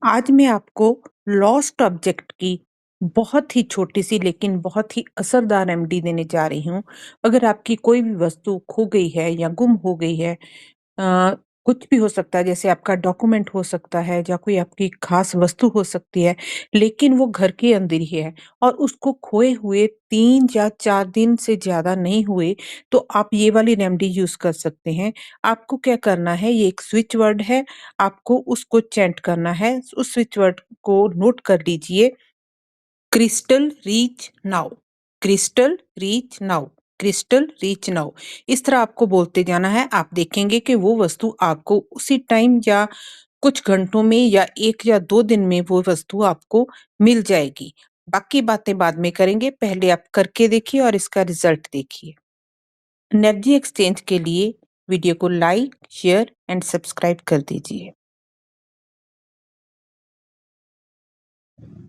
आज मैं आपको लॉस्ट ऑब्जेक्ट की बहुत ही छोटी-सी लेकिन बहुत ही असरदार रेमेडी देने जा रही हूँ। अगर आपकी कोई भी वस्तु खो गई है या गुम हो गई है, अ, कुछ भी हो सकता है, जैसे आपका डॉक्यूमेंट हो सकता है या कोई आपकी खास वस्तु हो सकती है, लेकिन वो घर के अंदर ही है और उसको खोए हुए 3 या 4 दिन से ज़्यादा नहीं हुए, तो आप ये वाली रेमेडी यूज़ कर सकते हैं। आपको क्या करना है, ये एक स्विच वर्ड है, आपको उसको चैंट करना है। उस स्विच वर्ड को नोट कर लीजिए, crystal reach now, crystal reach now, crystal reach now. इस तरह आपको बोलते जाना है। आप देखेंगे कि वो वस्तु आपको उसी टाइम या कुछ घंटों में या 1 या 2 दिन में वो वस्तु आपको मिल जाएगी। बाकी बातें बाद में करेंगे, पहले आप करके देखिए और इसका रिज़ल्ट देखिए। एनर्जी एक्सचेंज के लिए वीडियो को लाइक, शेयर एंड सब्सक्राइब कर दीजिए।